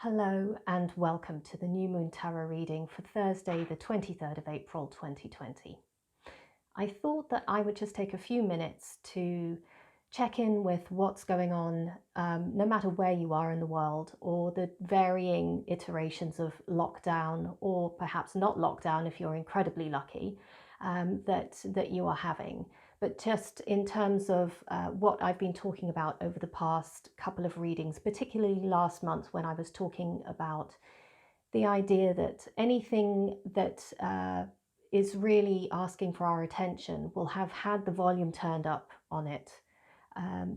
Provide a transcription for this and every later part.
Hello and welcome to the New Moon Tarot reading for Thursday, the 23rd of April 2020. I thought that I would just take a few minutes to check in with what's going on, no matter where you are in the world, or the varying iterations of lockdown, or perhaps not lockdown if you're incredibly lucky, that you are having. But just in terms of what I've been talking about over the past couple of readings, particularly last month when I was talking about the idea that anything that is really asking for our attention will have had the volume turned up on it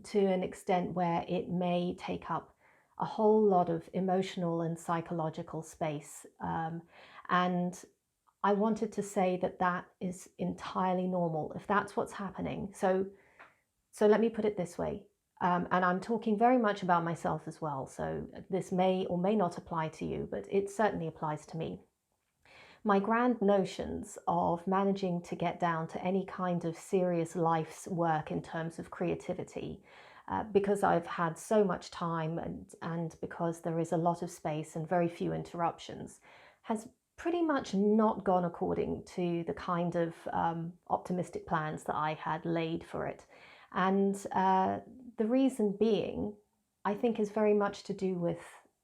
to an extent where it may take up a whole lot of emotional and psychological space. And I wanted to say that that is entirely normal if that's what's happening. So let me put it this way. And I'm talking very much about myself as well. So this may or may not apply to you, but it certainly applies to me. My grand notions of managing to get down to any kind of serious life's work in terms of creativity, because I've had so much time and because there is a lot of space and very few interruptions, has pretty much not gone according to the kind of optimistic plans that I had laid for it. And the reason being, I think, is very much to do with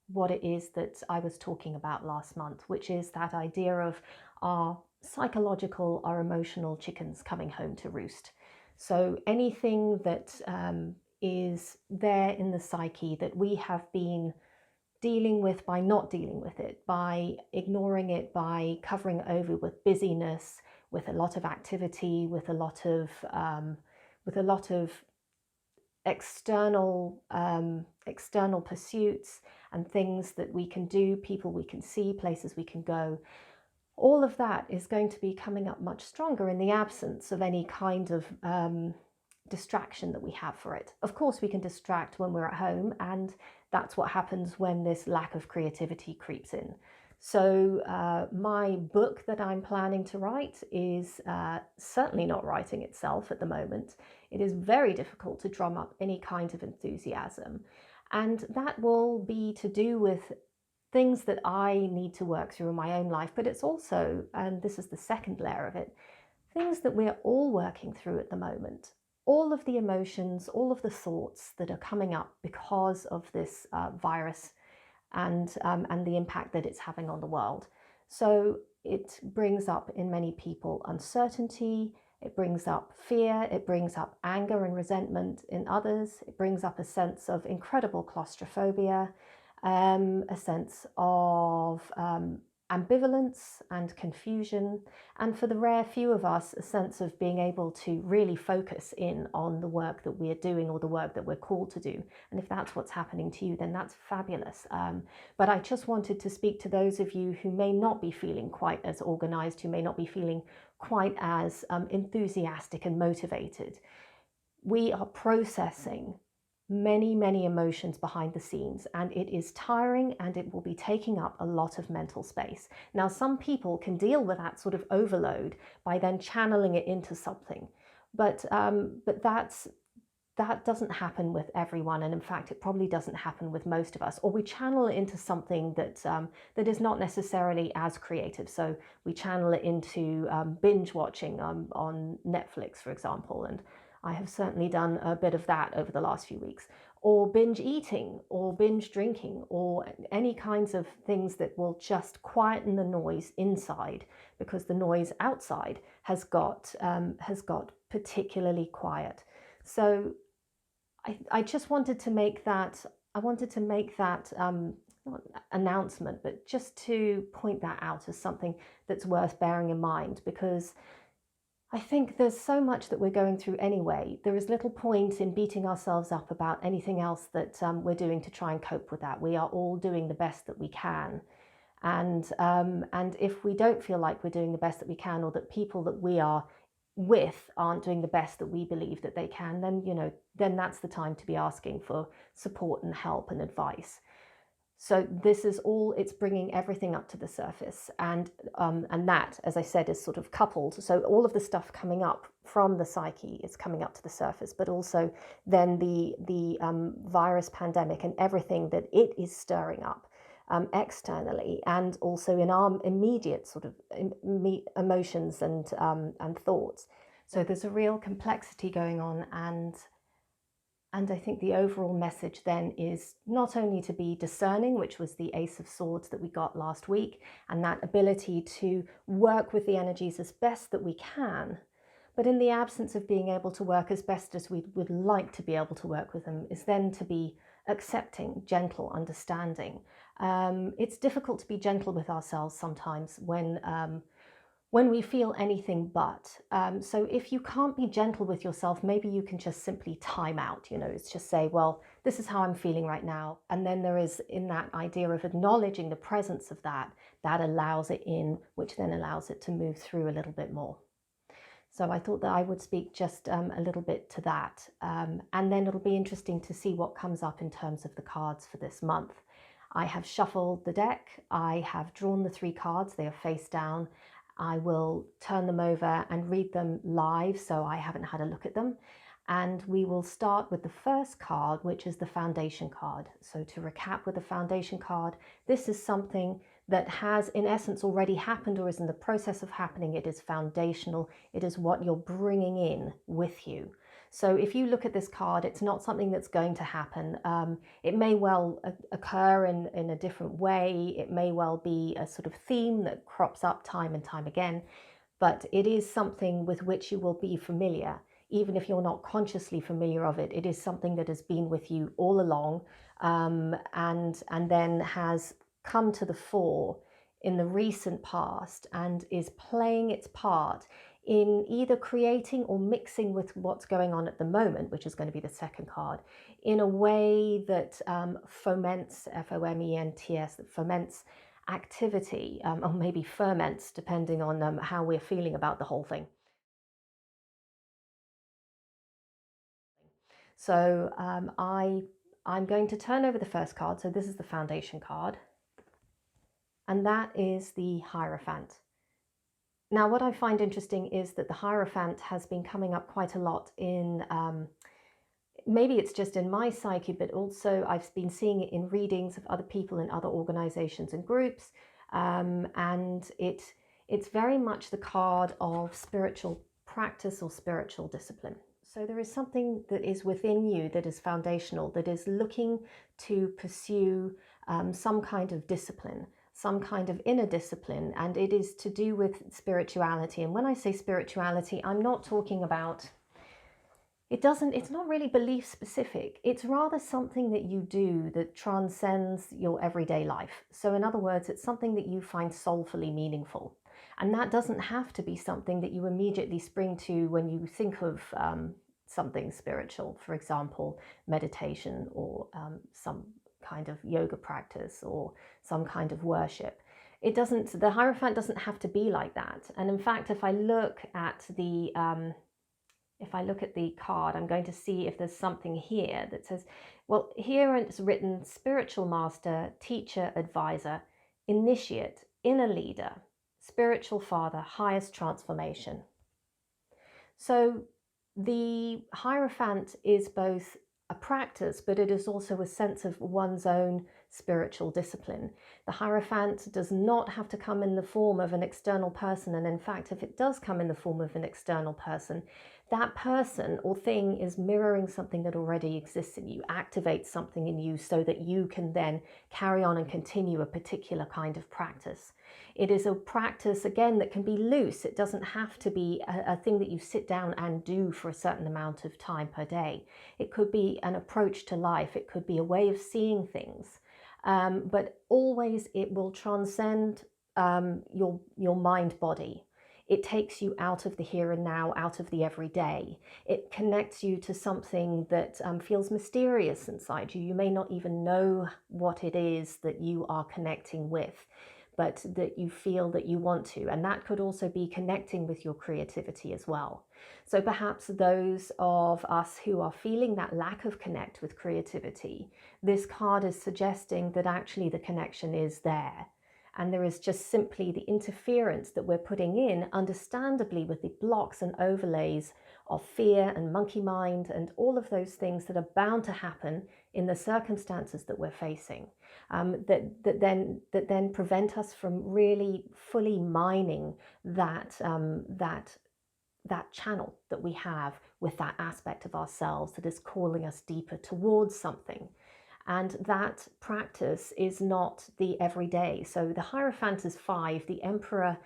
what it is that I was talking about last month, which is that idea of our psychological, our emotional chickens coming home to roost. So anything that is there in the psyche that we have been dealing with by not dealing with it, by ignoring it, by covering over with busyness, with a lot of activity, with a lot of external pursuits and things that we can do, people we can see, places we can go. All of that is going to be coming up much stronger in the absence of any kind of distraction that we have for it. Of course, we can distract when we're at home, and that's what happens when this lack of creativity creeps in. So my book that I'm planning to write is certainly not writing itself at the moment. It is very difficult to drum up any kind of enthusiasm. And that will be to do with things that I need to work through in my own life. But it's also, and this is the second layer of it, things that we're all working through at the moment. All of the emotions, all of the thoughts that are coming up because of this virus and the impact that it's having on the world. So it brings up in many people uncertainty, it brings up fear, it brings up anger and resentment in others, it brings up a sense of incredible claustrophobia, a sense of ambivalence and confusion, and for the rare few of us, a sense of being able to really focus in on the work that we're doing or the work that we're called to do. And if that's what's happening to you, then that's fabulous. But I just wanted to speak to those of you who may not be feeling quite as organized, who may not be feeling quite as enthusiastic and motivated. We are processing many emotions behind the scenes, and it is tiring and it will be taking up a lot of mental space. Now, some people can deal with that sort of overload by then channeling it into something, but that doesn't happen with everyone, and in fact it probably doesn't happen with most of us. Or we channel it into something that is not necessarily as creative. So we channel it into binge watching on Netflix, for example, and I have certainly done a bit of that over the last few weeks. Or binge eating, or binge drinking, or any kinds of things that will just quieten the noise inside, because the noise outside has got particularly quiet. So I just wanted to make that. Not announcement, but just to point that out as something that's worth bearing in mind, because I think there's so much that we're going through anyway. There is little point in beating ourselves up about anything else that we're doing to try and cope with that. We are all doing the best that we can. And if we don't feel like we're doing the best that we can, or that people that we are with aren't doing the best that we believe that they can, then that's the time to be asking for support and help and advice. So this is all, it's bringing everything up to the surface, and that, as I said, is sort of coupled. So all of the stuff coming up from the psyche is coming up to the surface, but also then the virus pandemic and everything that it is stirring up externally, and also in our immediate sort of emotions and thoughts. So there's a real complexity going on, and I think the overall message then is not only to be discerning, which was the Ace of Swords that we got last week, and that ability to work with the energies as best that we can, but in the absence of being able to work as best as we would like to be able to work with them, is then to be accepting, gentle, understanding. It's difficult to be gentle with ourselves sometimes when we feel anything but. So if you can't be gentle with yourself, maybe you can just simply time out, it's just say, well, this is how I'm feeling right now. And then there is, in that idea of acknowledging the presence of that allows it in, which then allows it to move through a little bit more. So I thought that I would speak just a little bit to that. And then it'll be interesting to see what comes up in terms of the cards for this month. I have shuffled the deck. I have drawn the 3 cards. They are face down. I will turn them over and read them live, so I haven't had a look at them. And we will start with the first card, which is the foundation card. So to recap with the foundation card, this is something that has in essence already happened or is in the process of happening. It is foundational. It is what you're bringing in with you. So if you look at this card, it's not something that's going to happen. It may well occur in a different way. It may well be a sort of theme that crops up time and time again, but it is something with which you will be familiar. Even if you're not consciously familiar of it, it is something that has been with you all along, and then has come to the fore in the recent past and is playing its part in either creating or mixing with what's going on at the moment, which is going to be the second card, in a way that foments, F-O-M-E-N-T-S, that foments activity, or maybe ferments, depending on how we're feeling about the whole thing. So I'm going to turn over the first card. So this is the foundation card, and that is the Hierophant. Now, what I find interesting is that the Hierophant has been coming up quite a lot in, maybe it's just in my psyche, but also I've been seeing it in readings of other people in other organizations and groups. And it's very much the card of spiritual practice or spiritual discipline. So there is something that is within you that is foundational, that is looking to pursue some kind of discipline, some kind of inner discipline, and it is to do with spirituality. And when I say spirituality, I'm not talking about, it's not really belief specific. It's rather something that you do that transcends your everyday life. So in other words, it's something that you find soulfully meaningful. And that doesn't have to be something that you immediately spring to when you think of something spiritual, for example, meditation or some kind of yoga practice or some kind of worship. The Hierophant doesn't have to be like that. And in fact, if I look at the card, I'm going to see if there's something here that says, well, here it's written spiritual master, teacher, advisor, initiate, inner leader, spiritual father, highest transformation. So the Hierophant is both a practice, but it is also a sense of one's own spiritual discipline. The Hierophant does not have to come in the form of an external person. And in fact, if it does come in the form of an external person, that person or thing is mirroring something that already exists in you, activates something in you so that you can then carry on and continue a particular kind of practice. It is a practice, again, that can be loose. It doesn't have to be a thing that you sit down and do for a certain amount of time per day. It could be an approach to life. It could be a way of seeing things. But always it will transcend your mind-body. It takes you out of the here and now, out of the everyday. It connects you to something that feels mysterious inside you. You may not even know what it is that you are connecting with, but that you feel that you want to. And that could also be connecting with your creativity as well. So perhaps those of us who are feeling that lack of connect with creativity, this card is suggesting that actually the connection is there. And there is just simply the interference that we're putting in, understandably, with the blocks and overlays of fear and monkey mind and all of those things that are bound to happen in the circumstances that we're facing, that then prevent us from really fully mining that channel that we have with that aspect of ourselves that is calling us deeper towards something. And that practice is not the everyday. So the Hierophant is 5, the Emperor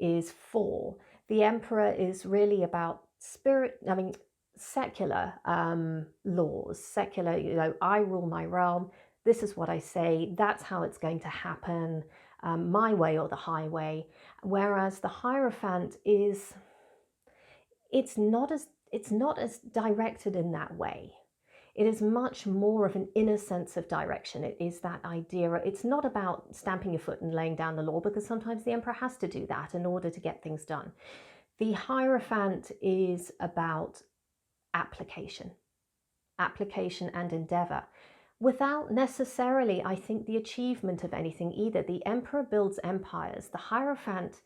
is 4. The Emperor is really about secular laws, secular, I rule my realm, this is what I say, that's how it's going to happen, my way or the highway. Whereas the Hierophant is, it's not as directed in that way. It is much more of an inner sense of direction. It is that idea. It's not about stamping your foot and laying down the law, because sometimes the Emperor has to do that in order to get things done. The Hierophant is about application and endeavor, without necessarily, I think, the achievement of anything either. The Emperor builds empires. The Hierophant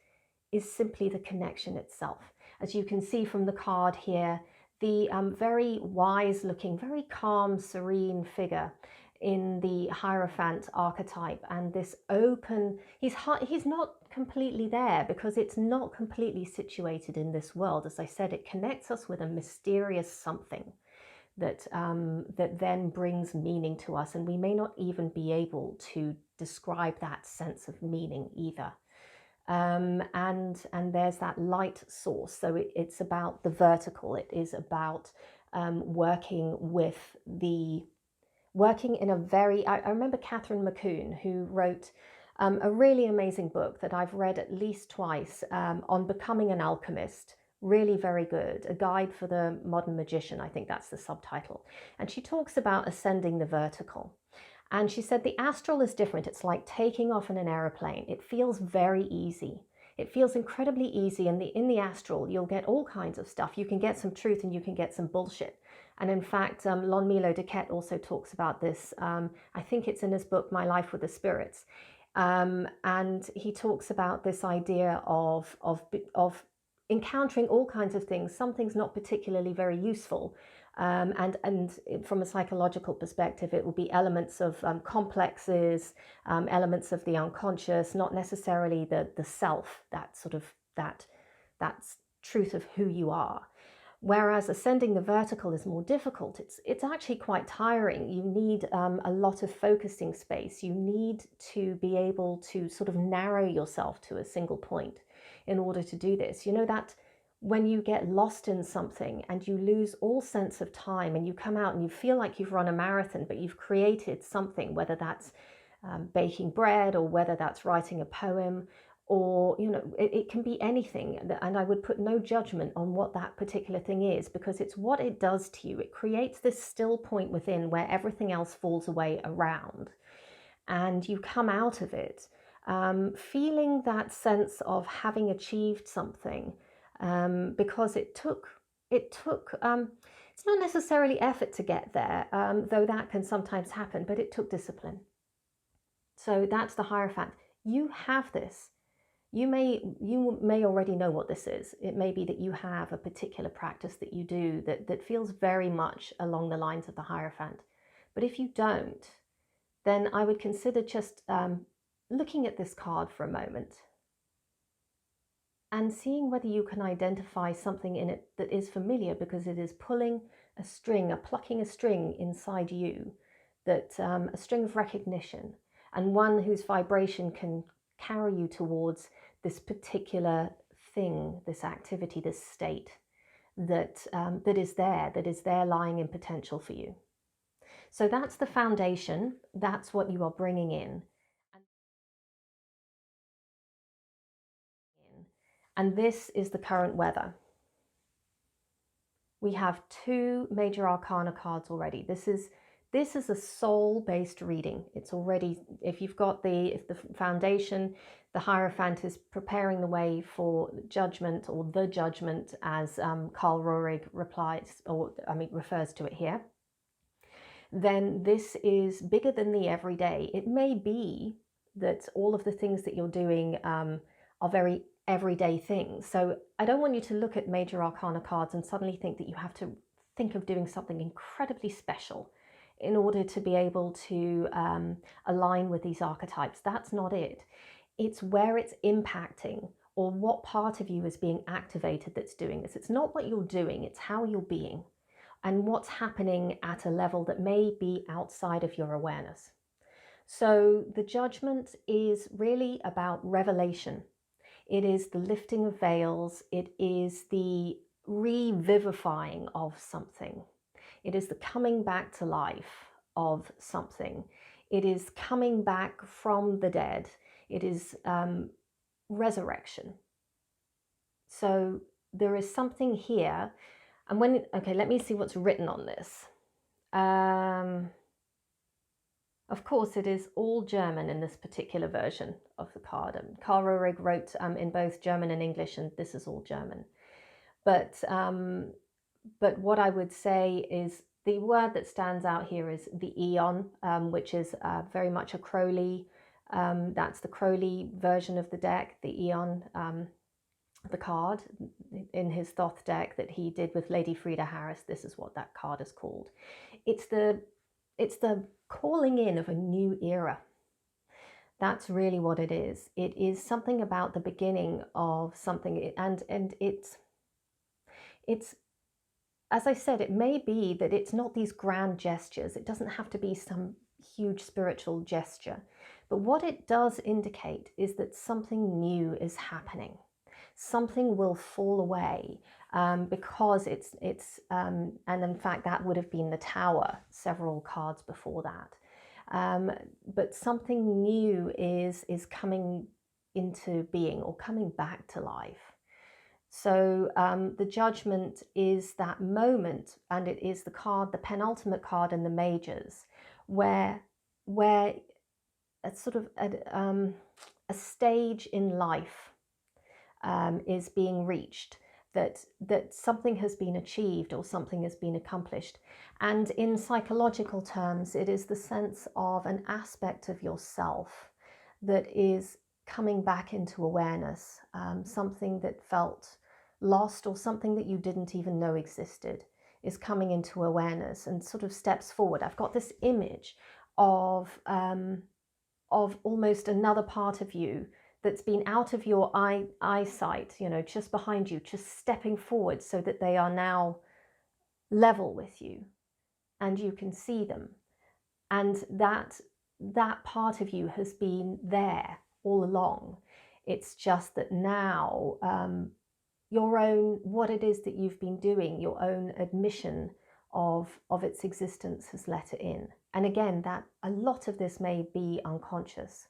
is simply the connection itself. As you can see from the card here, the very wise looking, very calm, serene figure in the Hierophant archetype, and this open, he's not completely there because it's not completely situated in this world. As I said, it connects us with a mysterious something that then brings meaning to us, and we may not even be able to describe that sense of meaning either. And there's that light source. So it's about the vertical. It is about working in a very, I remember Catherine McCune, who wrote a really amazing book that I've read at least twice, on becoming an alchemist. Really very good. A Guide for the Modern Magician, I think that's the subtitle. And she talks about ascending the vertical. And she said the astral is different. It's like taking off in an aeroplane. It feels very easy. It feels incredibly easy. And in the astral, you'll get all kinds of stuff. You can get some truth and you can get some bullshit. And in fact, Lon Milo Duquette also talks about this. I think it's in his book, My Life with the Spirits. And he talks about this idea of encountering all kinds of things. Some things not particularly very useful. And from a psychological perspective, it will be elements of complexes, elements of the unconscious, not necessarily the self, that sort of that truth of who you are. Whereas ascending the vertical is more difficult. It's actually quite tiring. You need a lot of focusing space. You need to be able to sort of narrow yourself to a single point in order to do this. You know that when you get lost in something and you lose all sense of time and you come out and you feel like you've run a marathon, but you've created something, whether that's baking bread or whether that's writing a poem, or, you know, it can be anything. And I would put no judgment on what that particular thing is, because it's what it does to you. It creates this still point within where everything else falls away around. And you come out of it feeling that sense of having achieved something, because it took it's not necessarily effort to get there, though that can sometimes happen, but it took discipline. So that's the Hierophant. You have this. You may already know what this is. It may be that you have a particular practice that you do that feels very much along the lines of the Hierophant. But if you don't, then I would consider just looking at this card for a moment and seeing whether you can identify something in it that is familiar, because it is pulling a string, plucking a string inside you, that a string of recognition, and one whose vibration can carry you towards this particular thing, this activity, this state that is there lying in potential for you. So that's the foundation. That's what you are bringing in. And this is the current weather. We have 2 major arcana cards already. This is a soul-based reading. It's already, if you've got the foundation, the Hierophant is preparing the way for judgment, or the judgment, as Carl Rohrig refers to it here. Then this is bigger than the everyday. It may be that all of the things that you're doing are very everyday things. So I don't want you to look at major arcana cards and suddenly think that you have to think of doing something incredibly special in order to be able to align with these archetypes. That's not it. It's where it's impacting, or what part of you is being activated that's doing this. It's not what you're doing, it's how you're being and what's happening at a level that may be outside of your awareness. So the judgment is really about revelation. It is the lifting of veils. It is the revivifying of something. It is the coming back to life of something. It is coming back from the dead. It is resurrection. So there is something here. And okay, let me see what's written on this. Of course, it is all German in this particular version of the card. Karl Rohrig wrote in both German and English, and this is all German. But what I would say is the word that stands out here is the Eon, which is very much a Crowley. That's the Crowley version of the deck, the Eon, the card in his Thoth deck that he did with Lady Frida Harris. This is what that card is called. It's the calling in of a new era. That's really what it is. It is something about the beginning of something, and it's as I said, it may be that it's not these grand gestures. It doesn't have to be some huge spiritual gesture, but what it does indicate is that something new is happening. Something will fall away because it's and in fact that would have been the Tower several cards before that. But something new is coming into being or coming back to life. So the Judgment is that moment, and it is the card, the penultimate card in the majors, where a sort of a stage in life is being reached, that something has been achieved or something has been accomplished. And in psychological terms, it is the sense of an aspect of yourself that is coming back into awareness, something that felt lost or something that you didn't even know existed is coming into awareness and sort of steps forward. I've got this image of almost another part of you that's been out of your eyesight, just behind you, just stepping forward so that they are now level with you and you can see them. And that part of you has been there all along. It's just that now your own, what it is that you've been doing, your own admission of its existence has let it in. And again, that a lot of this may be unconscious.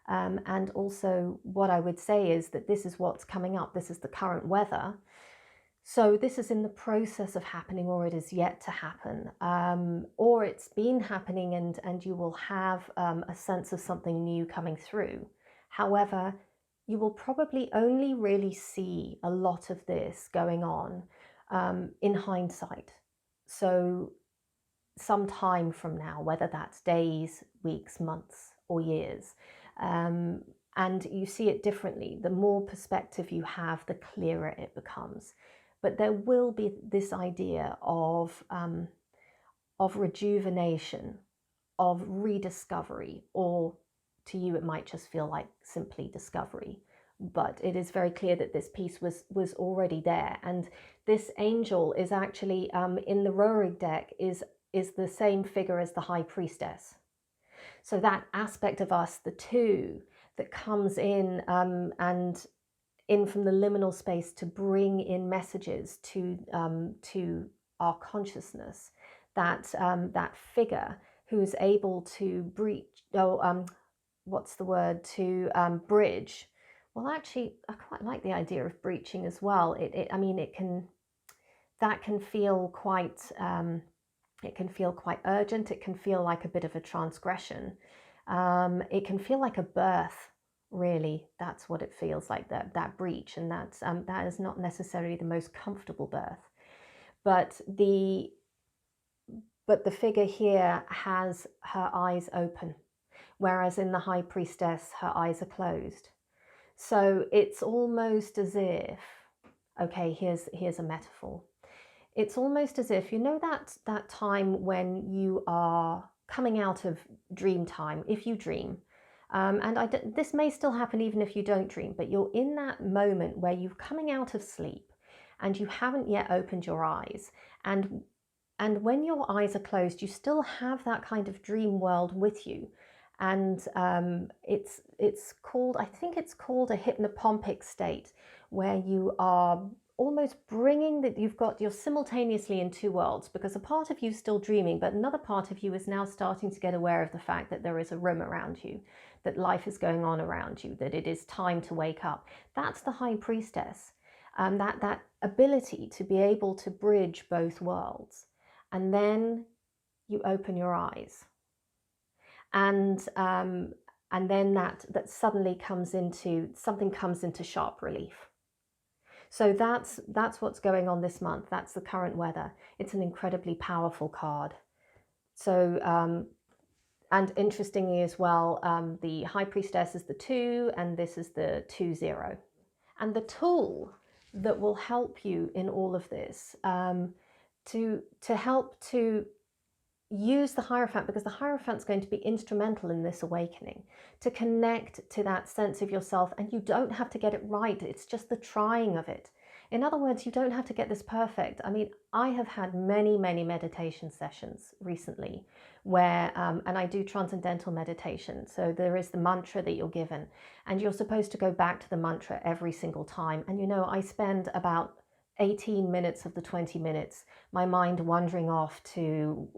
And also what I would say is that this is what's coming up. This is the current weather. So this is in the process of happening, or it is yet to happen, or it's been happening and you will have a sense of something new coming through. However, you will probably only really see a lot of this going on in hindsight. So some time from now, whether that's days, weeks, months, or years. And you see it differently. The more perspective you have, the clearer it becomes. But there will be this idea of rejuvenation, of rediscovery, or to you it might just feel like simply discovery. But it is very clear that this piece was already there. And this angel is actually, in the Rohrig deck, is the same figure as the High Priestess. So that aspect of us, the two, that comes in and in from the liminal space to bring in messages to our consciousness, that figure who is able to breach, what's the word, to bridge. Well, actually, I quite like the idea of breaching as well. That can feel quite. It can feel quite urgent. It can feel like a bit of a transgression. It can feel like a birth, really. That's what it feels like, that breach. And that is not necessarily the most comfortable birth. But the figure here has her eyes open, whereas in the High Priestess, her eyes are closed. So it's almost as if, okay, here's a metaphor. It's almost as if, you know, that time when you are coming out of dream time, if you dream, this may still happen even if you don't dream, but you're in that moment where you're coming out of sleep and you haven't yet opened your eyes. And when your eyes are closed, you still have that kind of dream world with you. And it's called, I think it's called a hypnopompic state, where you are almost bringing that you're simultaneously in two worlds, because a part of you is still dreaming, but another part of you is now starting to get aware of the fact that there is a room around you, that life is going on around you, that it is time to wake up. That's the High Priestess, that ability to be able to bridge both worlds. And then you open your eyes, and then that suddenly comes into sharp relief. So that's what's going on this month. That's the current weather. It's an incredibly powerful card. So and interestingly as well, the High Priestess is the 2, and this is the 2-0. And the tool that will help you in all of this, to help to use the Hierophant, because the Hierophant's going to be instrumental in this awakening, to connect to that sense of yourself. And you don't have to get it right. It's just the trying of it. In other words, you don't have to get this perfect. I mean, I have had many, many meditation sessions recently where, and I do transcendental meditation. So there is the mantra that you're given, and you're supposed to go back to the mantra every single time. And, you know, I spend about 18 minutes of the 20 minutes, my mind wandering off to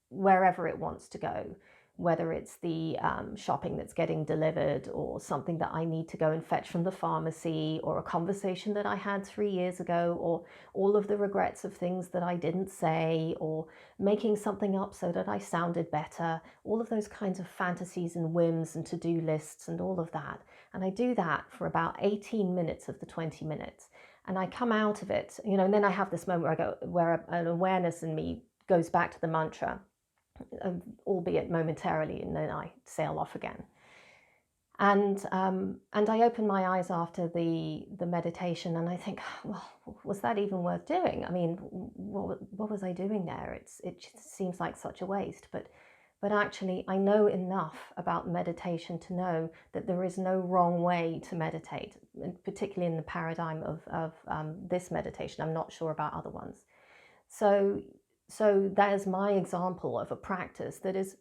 wherever it wants to go, whether it's the shopping that's getting delivered, or something that I need to go and fetch from the pharmacy, or a conversation that I had 3 years ago, or all of the regrets of things that I didn't say, or making something up so that I sounded better, all of those kinds of fantasies and whims and to-do lists and all of that. And I do that for about 18 minutes of the 20 minutes. And I come out of it, you know, and then I have this moment where an awareness in me goes back to the mantra, albeit momentarily, and then I sail off again. And I open my eyes after the meditation, and I think, well, was that even worth doing? I mean, what was I doing there? It just seems like such a waste. But actually, I know enough about meditation to know that there is no wrong way to meditate, particularly in the paradigm of this meditation. I'm not sure about other ones. So that is my example of a practice that is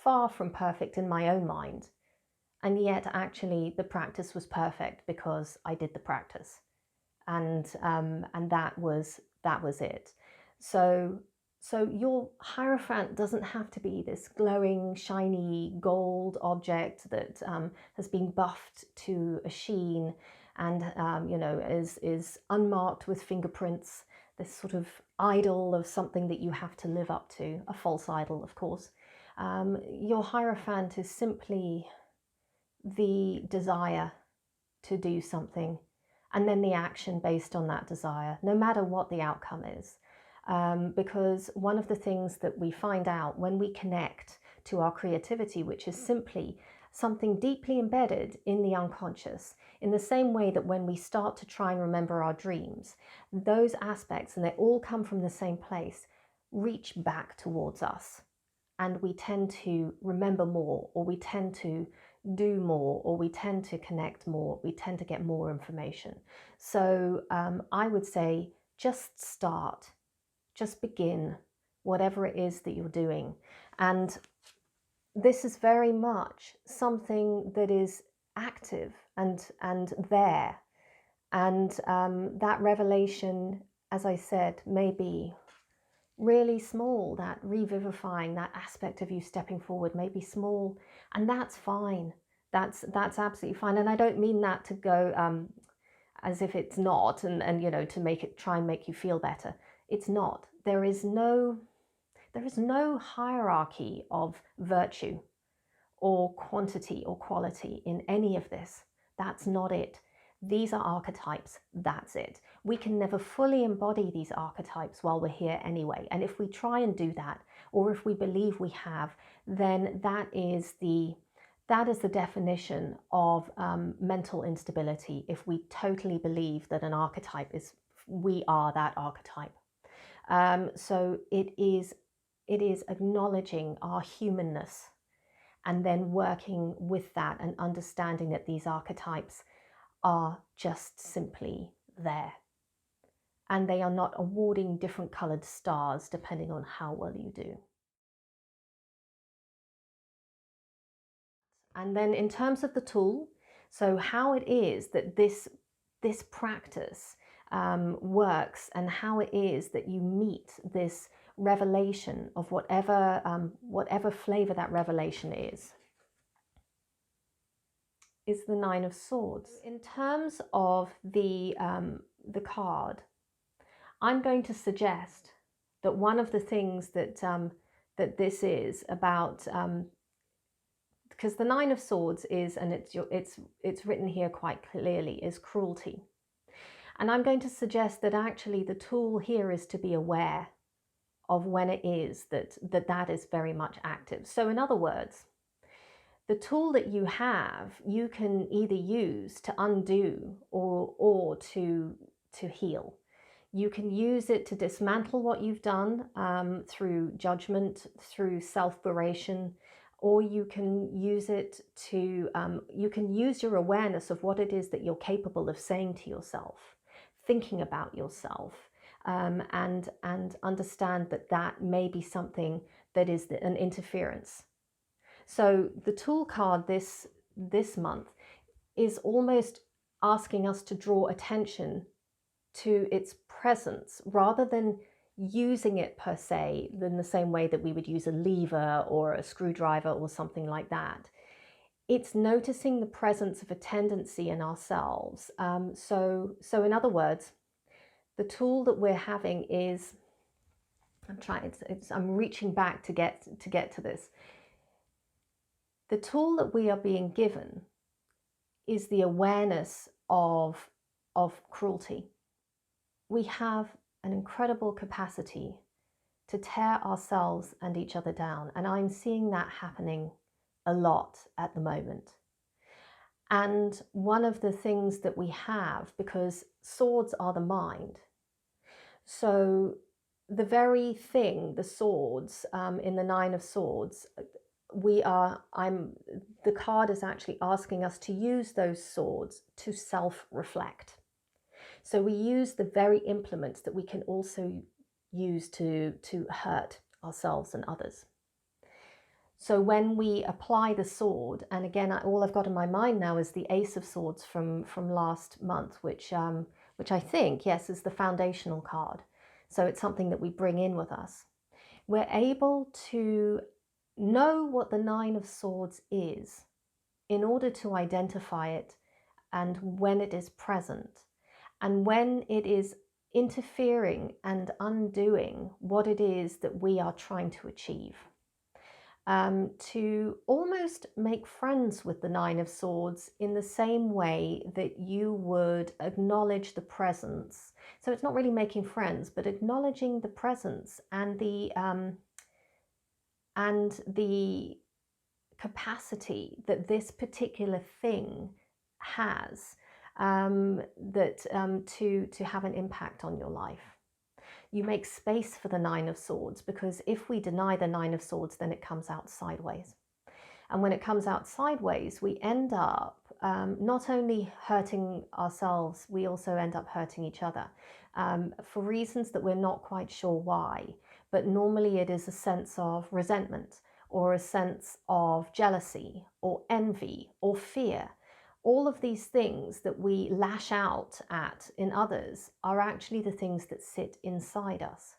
far from perfect in my own mind. And yet actually the practice was perfect because I did the practice. And that was it. So your Hierophant doesn't have to be this glowing, shiny gold object that has been buffed to a sheen and you know, is unmarked with fingerprints, this sort of idol of something that you have to live up to, a false idol, of course. Your Hierophant is simply the desire to do something, and then the action based on that desire, no matter what the outcome is. Because one of the things that we find out when we connect to our creativity, which is simply something deeply embedded in the unconscious, in the same way that when we start to try and remember our dreams, those aspects, and they all come from the same place, reach back towards us. And we tend to remember more, or we tend to do more, or we tend to connect more, we tend to get more information. So I would say just start, just begin, whatever it is that you're doing. And this is very much something that is active and there. And that revelation, as I said, may be really small. That revivifying, that aspect of you stepping forward may be small, and that's fine. That's absolutely fine. And I don't mean that to go as if it's not, and you know, to make it, try and make you feel better. It's not. There is no hierarchy of virtue or quantity or quality in any of this. That's not it. These are archetypes, that's it. We can never fully embody these archetypes while we're here anyway. And if we try and do that, or if we believe we have, then that is the That is the definition of mental instability, if we totally believe that an archetype is, we are that archetype. So it is acknowledging our humanness and then working with that and understanding that these archetypes are just simply there. And they are not awarding different colored stars depending on how well you do. And then in terms of the tool, so how it is that this practice works, and how it is that you meet this revelation of whatever flavor that revelation is the Nine of Swords. In terms of the card, I'm going to suggest that one of the things that that this is about, because the Nine of Swords is, and it's written here quite clearly, is cruelty. And I'm going to suggest that actually the tool here is to be aware of when it is that is very much active. So in other words, the tool that you have, you can either use to undo or to heal. You can use it to dismantle what you've done through judgment, through self-beration, or you can use it to, you can use your awareness of what it is that you're capable of saying to yourself, thinking about yourself, and understand that that may be something that is an interference. So the tool card this month is almost asking us to draw attention to its presence rather than using it per se, in the same way that we would use a lever or a screwdriver or something like that. It's noticing the presence of a tendency in ourselves. So in other words, the tool that we're having is, I'm reaching back to get to this. The tool that we are being given is the awareness of cruelty. We have an incredible capacity to tear ourselves and each other down, and I'm seeing that happening a lot at the moment. And one of the things that we have, because swords are the mind, so the very thing, the swords in the Nine of Swords, the card is actually asking us to use those swords to self-reflect. So we use the very implements that we can also use to hurt ourselves and others. So when we apply the sword, and again, all I've got in my mind now is the Ace of Swords from last month, which I think, yes, is the foundational card. So it's something that we bring in with us. We're able to know what the Nine of Swords is in order to identify it, and when it is present, and when it is interfering and undoing what it is that we are trying to achieve. To almost make friends with the Nine of Swords in the same way that you would acknowledge the presence. So it's not really making friends, but acknowledging the presence and the capacity that this particular thing has to have an impact on your life. You make space for the Nine of Swords, because if we deny the Nine of Swords, then it comes out sideways. And when it comes out sideways, we end up not only hurting ourselves, we also end up hurting each other for reasons that we're not quite sure why. But normally it is a sense of resentment, or a sense of jealousy, or envy, or fear. All of these things that we lash out at in others are actually the things that sit inside us.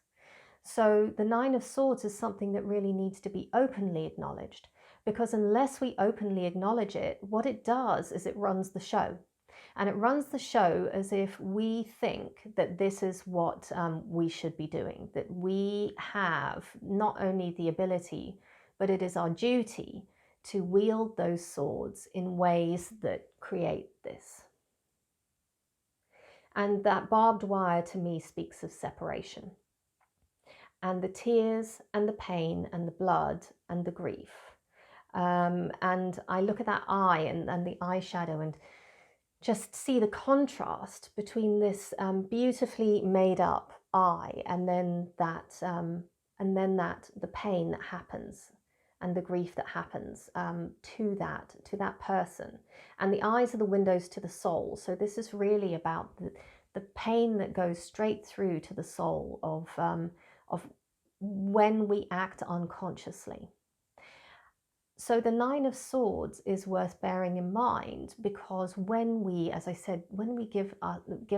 So the Nine of Swords is something that really needs to be openly acknowledged, because unless we openly acknowledge it, what it does is it runs the show. And it runs the show as if we think that this is what we should be doing, that we have not only the ability, but it is our duty to wield those swords in ways that create this. And that barbed wire to me speaks of separation. And the tears and the pain and the blood and the grief And I look at that eye and the eyeshadow and just see the contrast between this beautifully made up eye and then that the pain that happens and the grief that happens to that person. And the eyes are the windows to the soul. So this is really about the pain that goes straight through to the soul of when we act unconsciously. So the Nine of Swords is worth bearing in mind, because when we, as I said, when we give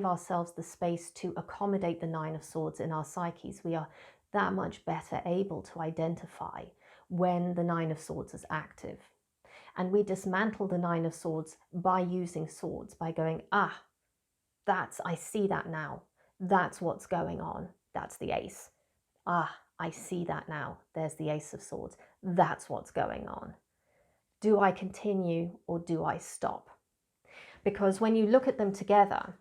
ourselves the space to accommodate the Nine of Swords in our psyches, we are that much better able to identify when the Nine of Swords is active. And we dismantle the Nine of Swords by using swords, by going, I see that now. That's what's going on. That's the ace. I see that now. There's the Ace of Swords. That's what's going on. Do I continue or do I stop? Because when you look at them together,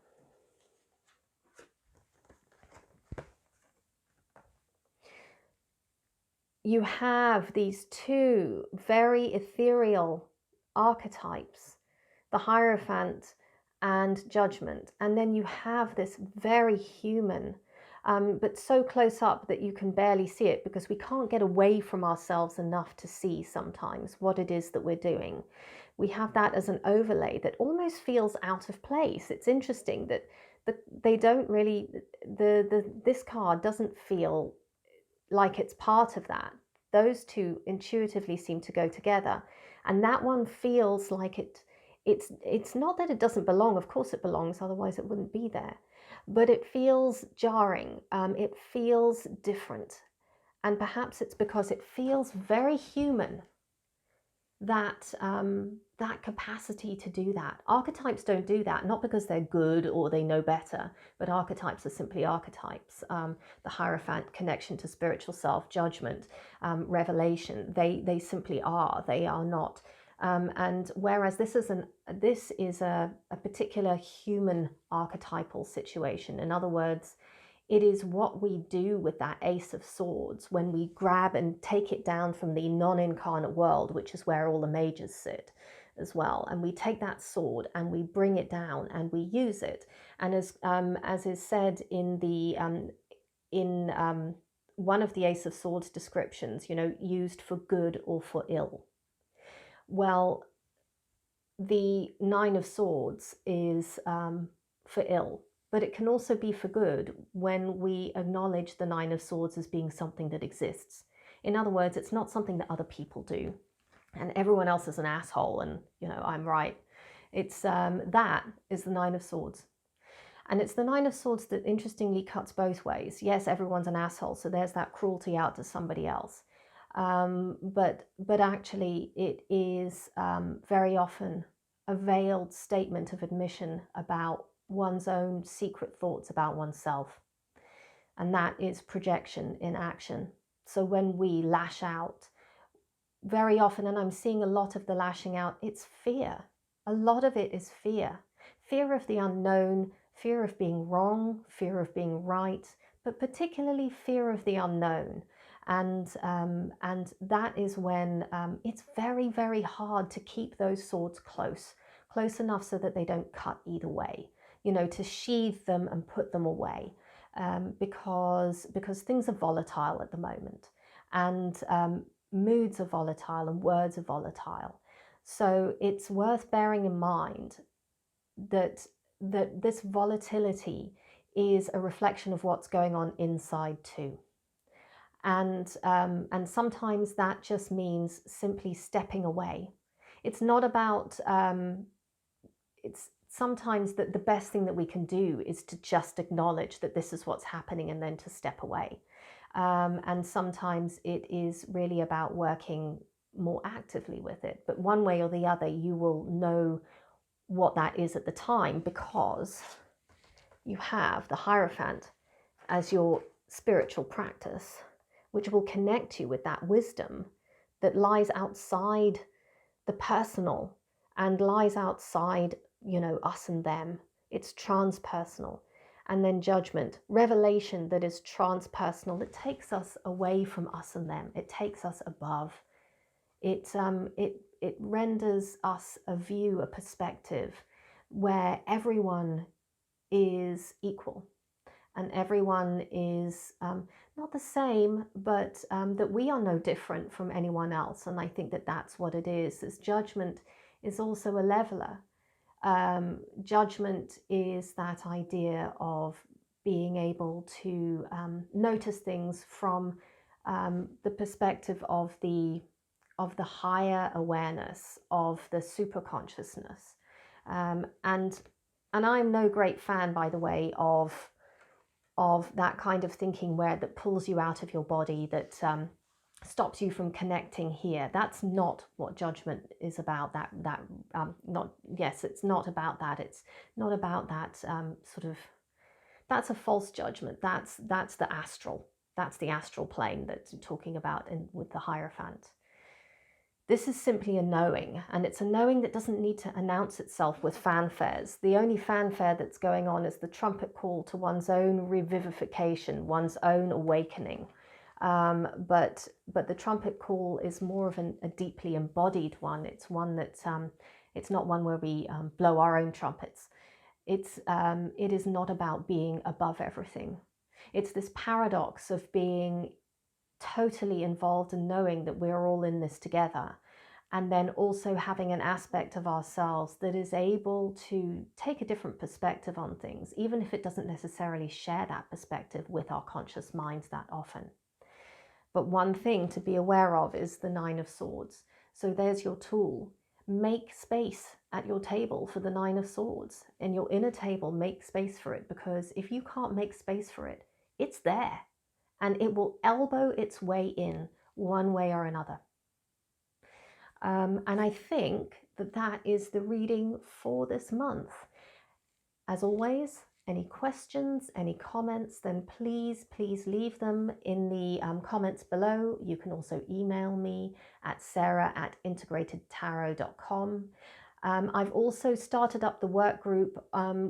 you have these two very ethereal archetypes, the Hierophant and Judgment. And then you have this very human, but so close up that you can barely see it, because we can't get away from ourselves enough to see sometimes what it is that we're doing. We have that as an overlay that almost feels out of place. It's interesting that they don't really, this card doesn't feel like it's part of that. Those two intuitively seem to go together. And that one feels like it's not that it doesn't belong. Of course it belongs, otherwise it wouldn't be there. But it feels jarring. It feels different. And perhaps it's because it feels very human, that capacity to do that. Archetypes don't do that, not because they're good or they know better, but archetypes are simply archetypes. The Hierophant, connection to spiritual self, Judgment, revelation, they simply are. They are not. And whereas this is a particular human archetypal situation. In other words, it is what we do with that Ace of Swords when we grab and take it down from the non-incarnate world, which is where all the mages sit as well. And we take that sword and we bring it down and we use it. And as is said in one of the Ace of Swords descriptions, used for good or for ill. Well, the Nine of Swords is for ill. But it can also be for good when we acknowledge the Nine of Swords as being something that exists. In other words, it's not something that other people do and everyone else is an asshole and, I'm right. It's that is the Nine of Swords. And it's the Nine of Swords that interestingly cuts both ways. Yes, everyone's an asshole, so there's that cruelty out to somebody else. But actually it is very often a veiled statement of admission about one's own secret thoughts about oneself. And that is projection in action. So when we lash out, very often, and I'm seeing a lot of the lashing out, it's fear. A lot of it is fear. Fear of the unknown, fear of being wrong, fear of being right, but particularly fear of the unknown. And that is when it's very, very hard to keep those swords close enough so that they don't cut either way. To sheathe them and put them away, because things are volatile at the moment, and moods are volatile and words are volatile. So it's worth bearing in mind that this volatility is a reflection of what's going on inside too. And sometimes that just means simply stepping away. It's not about it's sometimes that the best thing that we can do is to just acknowledge that this is what's happening and then to step away. And sometimes it is really about working more actively with it. But one way or the other, you will know what that is at the time, because you have the Hierophant as your spiritual practice, which will connect you with that wisdom that lies outside the personal and lies outside us and them. It's transpersonal. And then Judgment, revelation that is transpersonal. It takes us away from us and them. It takes us above. It renders us a view, a perspective where everyone is equal and everyone is not the same, but that we are no different from anyone else. And I think that that's what it is. This judgment is also a leveler. Judgment is that idea of being able to notice things from the perspective of the higher awareness, of the super consciousness. And I'm no great fan, by the way, of that kind of thinking that pulls you out of your body, that stops you from connecting here. That's not what judgment is about. It's not about that. It's not about that sort of. That's a false judgment. That's the astral. That's the astral plane that you're talking about with the Hierophant. This is simply a knowing, and it's a knowing that doesn't need to announce itself with fanfares. The only fanfare that's going on is the trumpet call to one's own revivification, one's own awakening. But the trumpet call is more of a deeply embodied one. It's one that it's not one where we blow our own trumpets. It is not about being above everything. It's this paradox of being totally involved in knowing that we're all in this together, and then also having an aspect of ourselves that is able to take a different perspective on things, even if it doesn't necessarily share that perspective with our conscious minds that often. But one thing to be aware of is the Nine of Swords. So there's your tool. Make space at your table for the Nine of Swords. In your inner table, make space for it, because if you can't make space for it, it's there. And it will elbow its way in one way or another. And I think that is the reading for this month. As always, any questions, any comments, then please leave them in the comments below. You can also email me at sarah@integratedtarot.com. I've also started up the work group,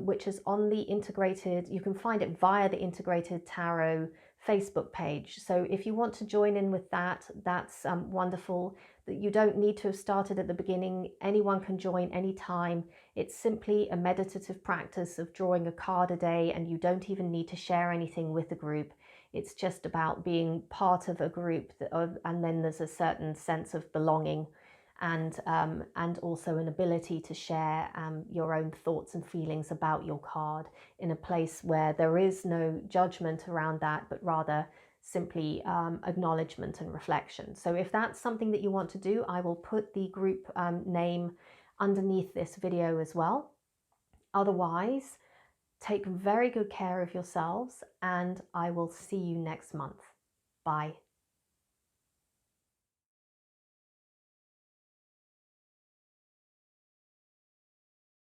which is on the Integrated. You can find it via the Integrated Tarot Facebook page. So if you want to join in with that, that's wonderful. That you don't need to have started at the beginning. Anyone can join anytime. It's simply a meditative practice of drawing a card a day, and you don't even need to share anything with the group. It's just about being part of a group, and then there's a certain sense of belonging, and also an ability to share your own thoughts and feelings about your card in a place where there is no judgment around that, but rather simply acknowledgement and reflection. So if that's something that you want to do, I will put the group name underneath this video as well. Otherwise, take very good care of yourselves, and I will see you next month. Bye.